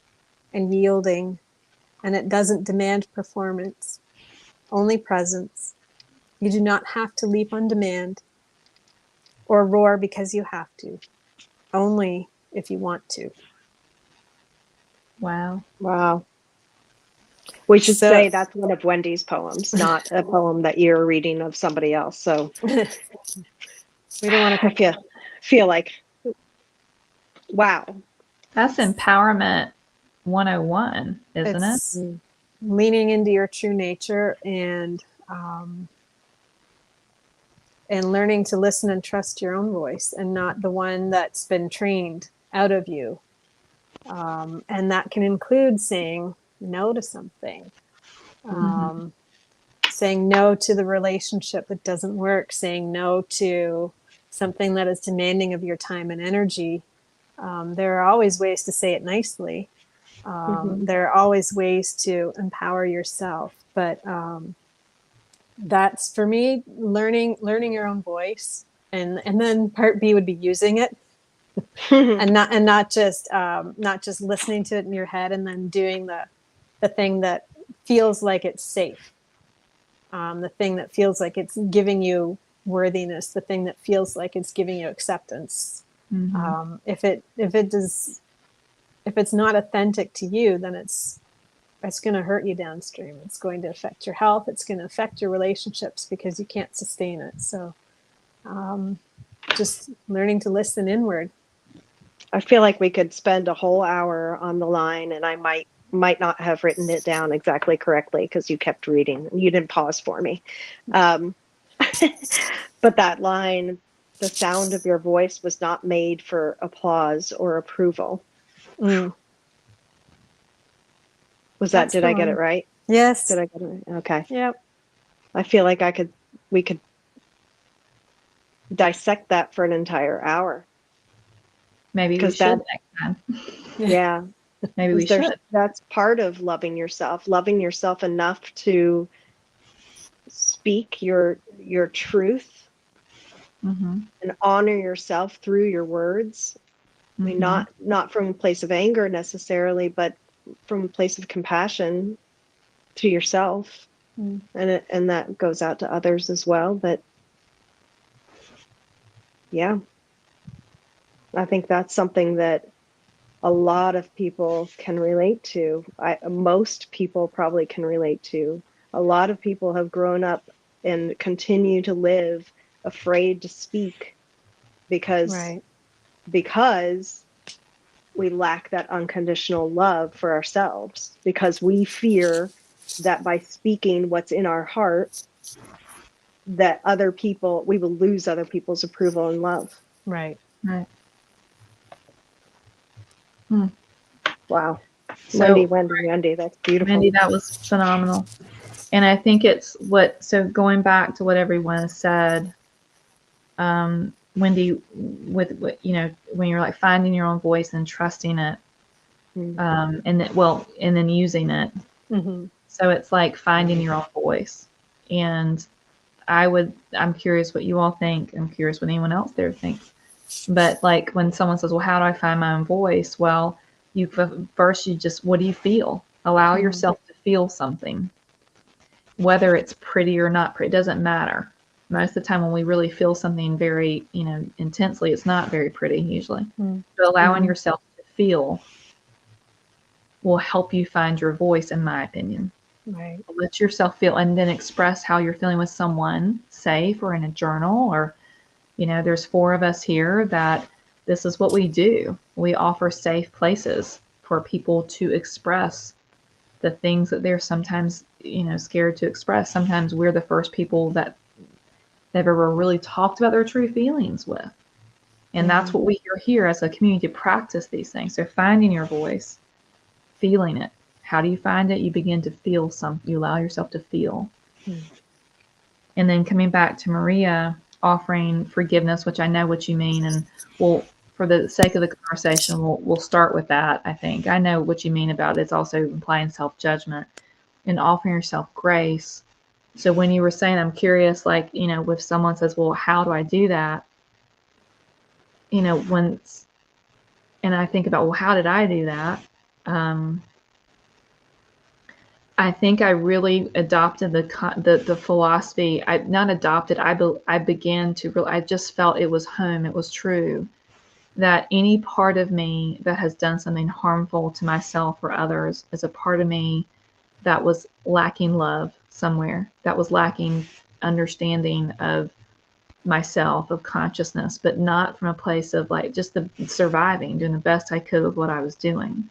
Speaker 4: and yielding, and it doesn't demand performance, only presence. You do not have to leap on demand or roar because you have to, only if you want to.
Speaker 2: Wow.
Speaker 3: We should say that's one of Wendy's poems, not a poem that you're reading of somebody else. So
Speaker 4: we don't want to
Speaker 3: feel like, wow.
Speaker 2: That's empowerment 101, isn't it?
Speaker 4: Leaning into your true nature and learning to listen and trust your own voice and not the one that's been trained out of you. And that can include saying no to something, saying no to the relationship that doesn't work, saying no to something that is demanding of your time and energy. There are always ways to say it nicely. There are always ways to empower yourself. But that's, for me, learning your own voice. And then part B would be using it. and not just listening to it in your head and then doing the thing that feels like it's safe, the thing that feels like it's giving you worthiness, the thing that feels like it's giving you acceptance. If if it's not authentic to you, then it's going to hurt you downstream. It's going to affect your health. It's going to affect your relationships because you can't sustain it. So just learning to listen inward.
Speaker 3: I feel like we could spend a whole hour on the line, and I might not have written it down exactly correctly because you kept reading. You didn't pause for me. But that line, the sound of your voice was not made for applause or approval.
Speaker 4: Mm.
Speaker 3: Did I get it right?
Speaker 4: Yes.
Speaker 3: Did I get it right? Okay.
Speaker 4: Yep.
Speaker 3: I feel like we could dissect that for an entire hour.
Speaker 2: Maybe we should next time.
Speaker 3: Yeah.
Speaker 2: Maybe we should.
Speaker 3: That's part of loving yourself enough to speak your truth
Speaker 2: Mm-hmm.
Speaker 3: and honor yourself through your words. I mean, not from a place of anger necessarily, but from a place of compassion to yourself. And that goes out to others as well. But yeah, I think that's something that a lot of people can relate to. Most people probably can relate to. A lot of people have grown up and continue to live afraid to speak because we lack that unconditional love for ourselves, because we fear that by speaking what's in our heart, that we will lose other people's approval and love.
Speaker 4: Right.
Speaker 3: Wow.
Speaker 2: So,
Speaker 3: Wendy, that's beautiful.
Speaker 2: Wendy, that was phenomenal. And I think so going back to what everyone has said, Wendy, with when you're like finding your own voice and trusting it, and then using it.
Speaker 4: Mm-hmm.
Speaker 2: So it's like finding your own voice. And I'm curious what you all think. I'm curious what anyone else there thinks. But like when someone says, well, how do I find my own voice? Well, what do you feel? Allow yourself to feel something. Whether it's pretty or not pretty, it doesn't matter. Most of the time when we really feel something very, intensely, it's not very pretty usually. But allowing yourself to feel will help you find your voice, in my opinion.
Speaker 4: Right.
Speaker 2: Let yourself feel and then express how you're feeling with someone safe or in a journal, or, there's 4 of us here that this is what we do. We offer safe places for people to express the things that they're sometimes, scared to express. Sometimes we're the first people that they've ever really talked about their true feelings with. And that's what we are here as a community to practice these things. So finding your voice, feeling it. How do you find it? You begin to feel you allow yourself to feel. And then coming back to Maria, offering forgiveness, which I know what you mean. And for the sake of the conversation, we'll start with that, I think. I know what you mean about it. It's also implying self-judgment and offering yourself grace. So when you were saying, I'm curious, like, if someone says, well, how do I do that? And I think about, well, how did I do that? I think I really adopted the philosophy. I began to I just felt it was home. It was true that any part of me that has done something harmful to myself or others is a part of me that was lacking love somewhere, that was lacking understanding of myself, of consciousness, but not from a place of like just the surviving, doing the best I could with what I was doing.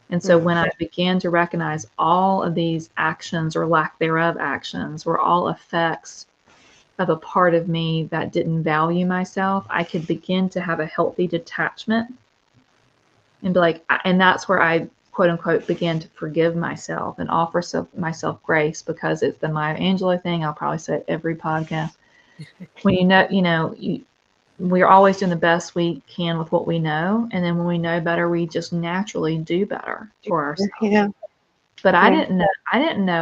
Speaker 2: And so when I began to recognize all of these actions or lack thereof actions were all effects of a part of me that didn't value myself, I could begin to have a healthy detachment and be like, and that's where I quote unquote began to forgive myself and offer myself grace, because it's the Maya Angelou thing. I'll probably say it every podcast. When we're always doing the best we can with what we know. And then when we know better, we just naturally do better for ourselves.
Speaker 3: Yeah.
Speaker 2: But I didn't know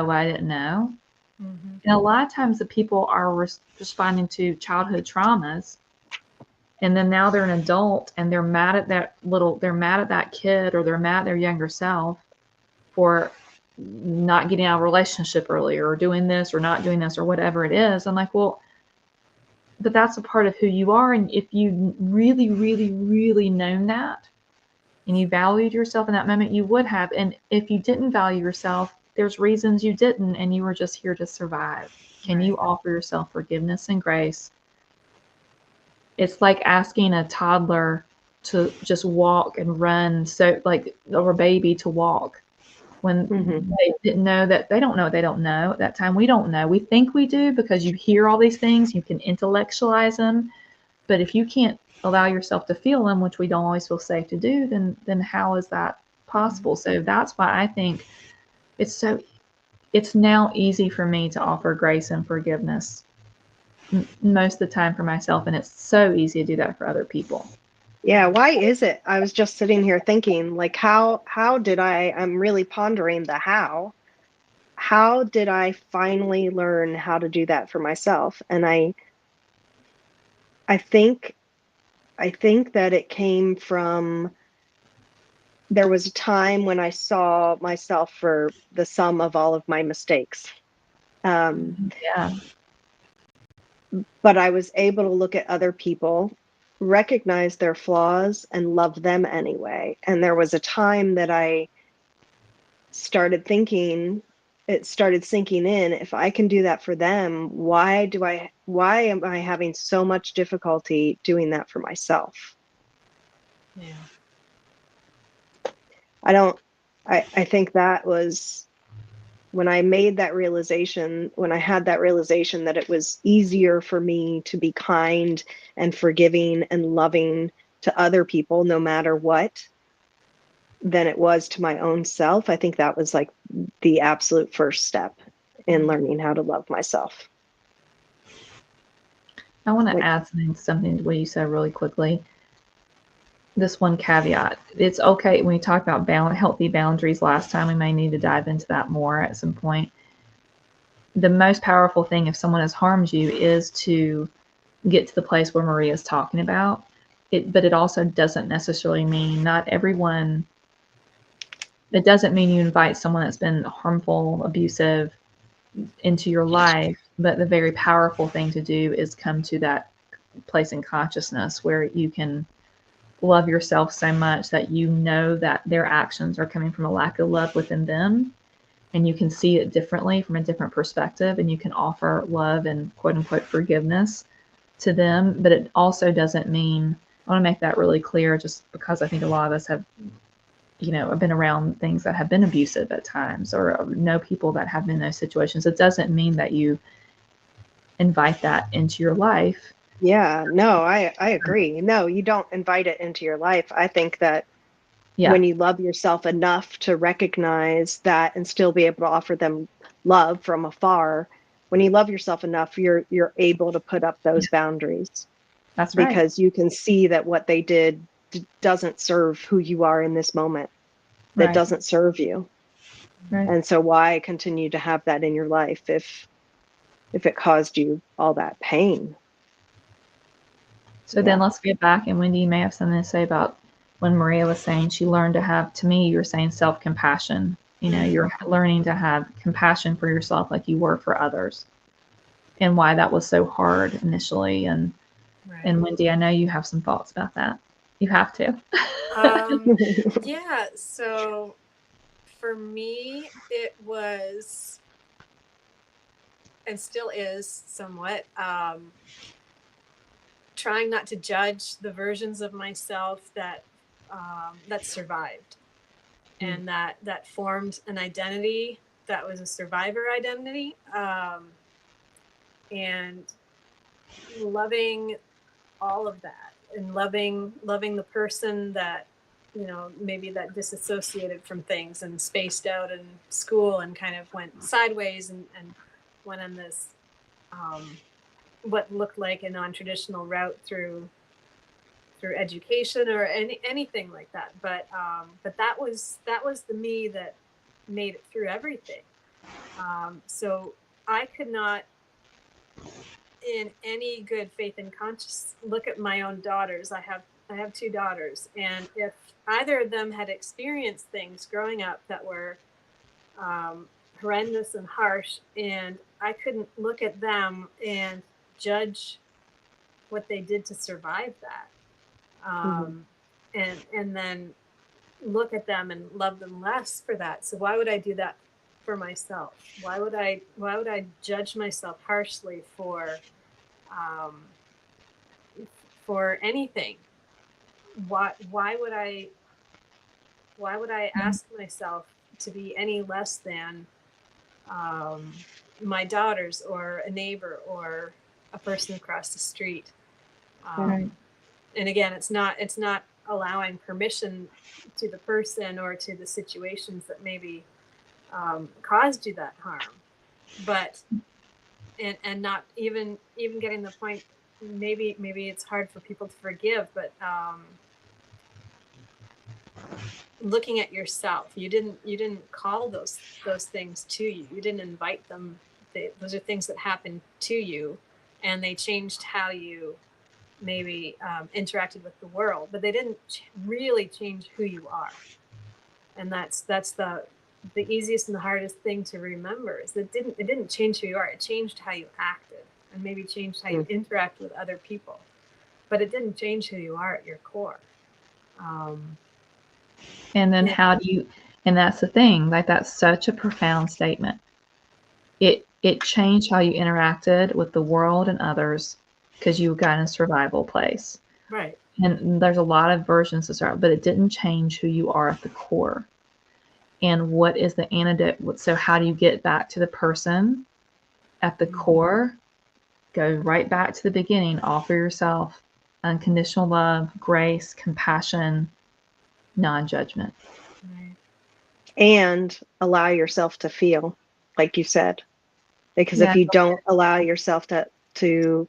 Speaker 2: what I didn't know.
Speaker 4: Mm-hmm.
Speaker 2: And a lot of times the people are responding to childhood traumas. And then now they're an adult and they're mad at that kid, or they're mad at their younger self for not getting out of a relationship earlier, or doing this or not doing this or whatever it is. I'm like, well, but that's a part of who you are. And if you really, really, really known that, and you valued yourself in that moment, you would have. And if you didn't value yourself, there's reasons you didn't, and you were just here to survive. Can you offer yourself forgiveness and grace? It's like asking a toddler to just walk and run, so like, or a baby to walk when they didn't know that they don't know what they don't know at that time. We don't know. We think we do because you hear all these things, you can intellectualize them, but if you can't allow yourself to feel them, which we don't always feel safe to do, then how is that possible? So that's why I think it's now easy for me to offer grace and forgiveness most of the time for myself, and it's so easy to do that for other people.
Speaker 3: Yeah, why is it? I was just sitting here thinking, like, how did I'm really pondering the how. How did I finally learn how to do that for myself? And I think that it came from, there was a time when I saw myself for the sum of all of my mistakes.
Speaker 2: Yeah.
Speaker 3: But I was able to look at other people, recognize their flaws, and love them anyway. And there was a time that I started thinking, it started sinking in, if I can do that for them, why am I having so much difficulty doing that for myself?
Speaker 4: Yeah.
Speaker 3: I think that was when I made that realization, when I had that realization that it was easier for me to be kind and forgiving and loving to other people, no matter what, than it was to my own self. I think that was like the absolute first step in learning how to love myself.
Speaker 2: I want to add something to what you said really quickly. This one caveat. It's okay when we talked about healthy boundaries last time. We may need to dive into that more at some point. The most powerful thing, if someone has harmed you, is to get to the place where Maria is talking about it. But it also doesn't necessarily mean not everyone. It doesn't mean you invite someone that's been harmful, abusive into your life. But the very powerful thing to do is come to that place in consciousness where you can love yourself so much that you know that their actions are coming from a lack of love within them, and you can see it differently from a different perspective, and you can offer love and quote unquote forgiveness to them. But it also doesn't mean, I want to make that really clear, just because I think a lot of us have been around things that have been abusive at times, or know people that have been in those situations. It doesn't mean that you invite that into your life.
Speaker 3: Yeah, no, I agree. No, you don't invite it into your life. I think that when you love yourself enough to recognize that and still be able to offer them love from afar, when you love yourself enough, you're able to put up those boundaries.
Speaker 2: That's right.
Speaker 3: Because you can see that what they did doesn't serve who you are in this moment. That doesn't serve you.
Speaker 2: Right.
Speaker 3: And so why continue to have that in your life if it caused you all that pain?
Speaker 2: So then let's get back, and Wendy, you may have something to say about when Maria was saying she learned to have, to me, you were saying self-compassion. You're learning to have compassion for yourself like you were for others, and why that was so hard initially. And Wendy, I know you have some thoughts about that. You have to.
Speaker 4: Yeah. So for me, it was, and still is somewhat, trying not to judge the versions of myself that survived, and that formed an identity that was a survivor identity, and loving all of that, and loving the person that maybe that disassociated from things and spaced out in school and kind of went sideways and went on this what looked like a non-traditional route through education or anything like that. But that was the me that made it through everything. So I could not, in any good faith and conscience, look at my own daughters. I have two daughters, and if either of them had experienced things growing up that were horrendous and harsh, and I couldn't look at them and judge what they did to survive that. And then look at them and love them less for that. So why would I do that for myself? Why would I judge myself harshly um, for anything? Why would I ask myself to be any less than um, my daughters or a neighbor or a person across the street?
Speaker 2: Right.
Speaker 4: And again, it's not allowing permission to the person or to the situations that maybe caused you that harm, but and not even getting the point. Maybe it's hard for people to forgive, but looking at yourself, you didn't call those things to you. You didn't invite them. Those are things that happened to you, and they changed how you maybe interacted with the world, but they didn't really change who you are. And that's the easiest and the hardest thing to remember is that it didn't change who you are. It changed how you acted and maybe changed how you interact with other people, but it didn't change who you are at your core.
Speaker 2: And then how do you, and that's the thing, like that's such a profound statement. It changed how you interacted with the world and others because you got in a survival place.
Speaker 4: Right.
Speaker 2: And there's a lot of versions of survival, but it didn't change who you are at the core. And what is the antidote? So how do you get back to the person at the core? Go right back to the beginning. Offer yourself unconditional love, grace, compassion, non-judgment.
Speaker 4: Right.
Speaker 3: And allow yourself to feel, like you said, because if you don't allow yourself to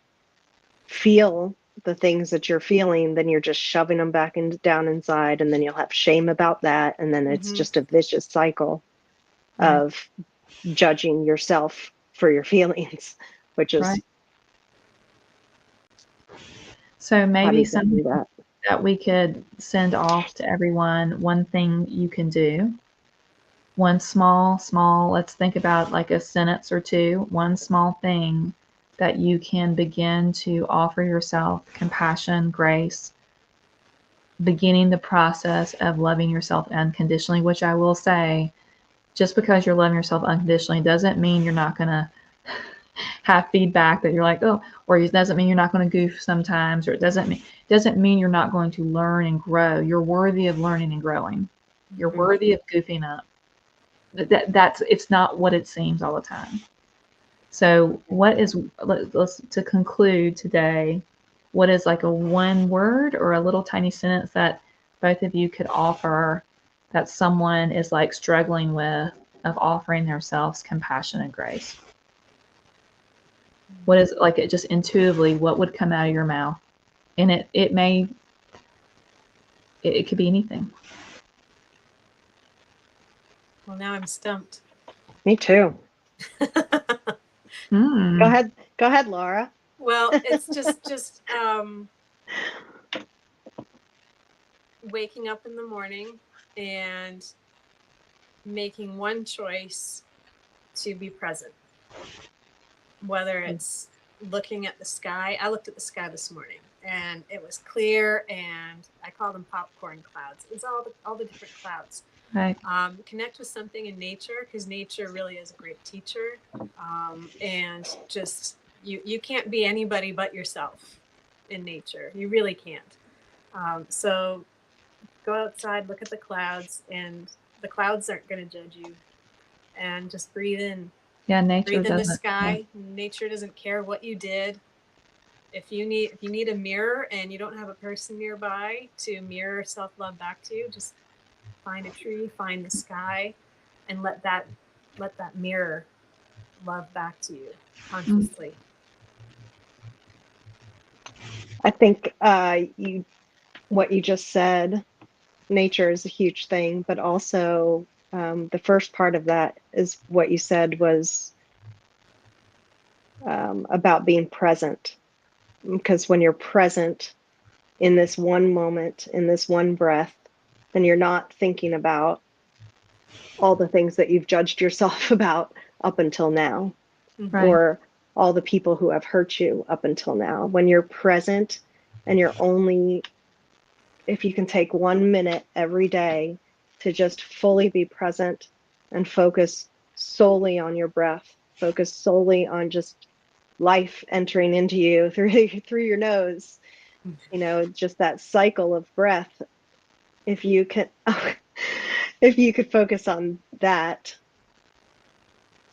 Speaker 3: feel the things that you're feeling, then you're just shoving them back down inside, and then you'll have shame about that, and then it's just a vicious cycle of judging yourself for your feelings, which is
Speaker 2: right. So maybe something that we could send off to everyone, one thing you can do, one small, let's think about like a sentence or two, one small thing that you can begin to offer yourself compassion, grace, beginning the process of loving yourself unconditionally, which I will say, just because you're loving yourself unconditionally doesn't mean you're not going to have feedback that you're like, oh, or it doesn't mean you're not going to goof sometimes, or it doesn't mean you're not going to learn and grow. You're worthy of learning and growing. You're worthy of goofing up. It's not what it seems all the time. So let's to conclude today, what is like a one word or a little tiny sentence that both of you could offer that someone is like struggling with, of offering themselves compassion and grace? What is like it just intuitively, what would come out of your mouth? And it could be anything.
Speaker 4: Well, now I'm stumped.
Speaker 3: Me too.
Speaker 2: Mm.
Speaker 3: Go ahead, Laura.
Speaker 4: Well, it's just waking up in the morning and making one choice to be present. Whether it's looking at the sky. I looked at the sky this morning and it was clear, and I call them popcorn clouds. It was all the different clouds.
Speaker 2: Right.
Speaker 4: Connect with something in nature, because nature really is a great teacher. And just you can't be anybody but yourself in nature. You really can't. So go outside, look at the clouds, and the clouds aren't going to judge you. And just breathe in.
Speaker 2: Yeah, nature
Speaker 4: breathe in the
Speaker 2: doesn't.
Speaker 4: sky. Yeah. Nature doesn't care what you did. If you need a mirror and you don't have a person nearby to mirror self-love back to you, just find a tree, find the sky, and let that mirror love back to you consciously.
Speaker 3: I think what you just said, nature is a huge thing, but also the first part of that is what you said was about being present. Because when you're present in this one moment, in this one breath, then you're not thinking about all the things that you've judged yourself about up until now, or all the people who have hurt you up until now. When you're present and you're only, if you can take 1 minute every day to just fully be present and focus solely on your breath, focus solely on just life entering into you through your nose, just that cycle of breath. If you could if you could focus on that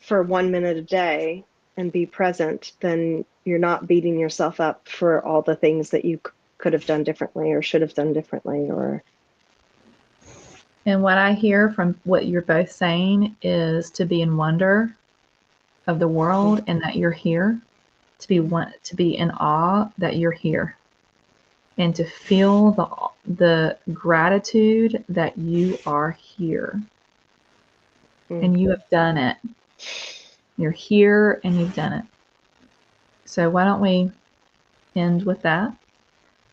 Speaker 3: for 1 minute a day and be present, then you're not beating yourself up for all the things that you could have done differently or should have done differently.
Speaker 2: And what I hear from what you're both saying is to be in wonder of the world and that you're here, to be in awe that you're here, and to feel the gratitude that you are here. And you have done it. You're here and you've done it. So why don't we end with that?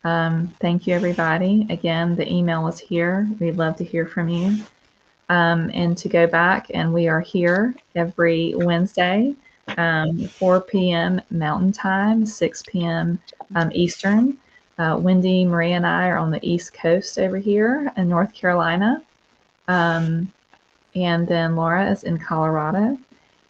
Speaker 2: Thank you, everybody. Again, the email is here. We'd love to hear from you. And to go back, and we are here every Wednesday, 4 p.m. Mountain Time, 6 p.m. Eastern. Wendy, Maria, and I are on the East Coast over here in North Carolina. And then Laura is in Colorado.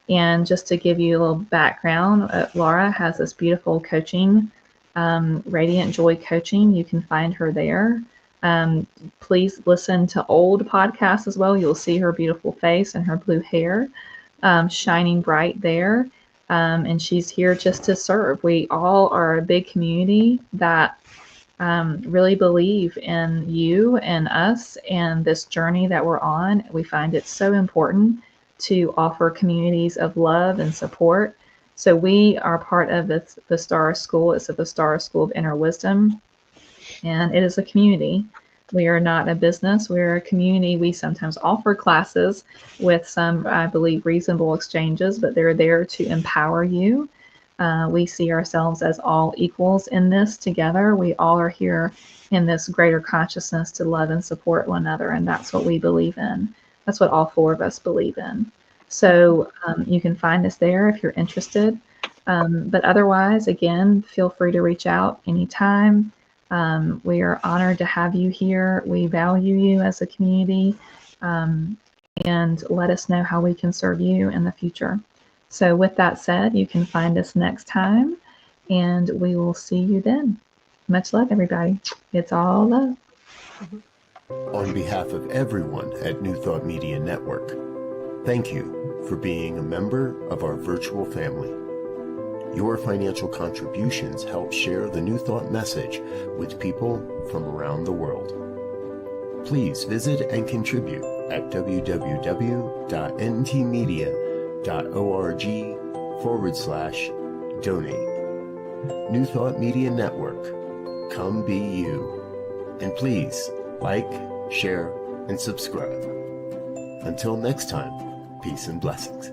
Speaker 2: And just to give you a little background, Laura has this beautiful coaching, Radiant Joy Coaching. You can find her there. Please listen to old podcasts as well. You'll see her beautiful face and her blue hair shining bright there. And she's here just to serve. We all are a big community that really believe in you and us and this journey that we're on. We find it so important to offer communities of love and support. So we are part of the Star School. It's the Star School of Inner Wisdom, and it is a community. We are not a business. We're a community. We sometimes offer classes with some, I believe, reasonable exchanges, but they're there to empower you. We see ourselves as all equals in this together. We all are here in this greater consciousness to love and support one another, and that's what we believe in. That's what all four of us believe in. So you can find us there if you're interested. But otherwise, again, feel free to reach out anytime. We are honored to have you here. We value you as a community, and let us know how we can serve you in the future. So with that said, you can find us next time, and we will see you then. Much love, everybody. It's all love.
Speaker 5: On behalf of everyone at New Thought Media Network, thank you for being a member of our virtual family. Your financial contributions help share the New Thought message with people from around the world. Please visit and contribute at www.ntmedia.org/donate. New Thought Media Network, come be you. And please like, share, and subscribe. Until next time, peace and blessings.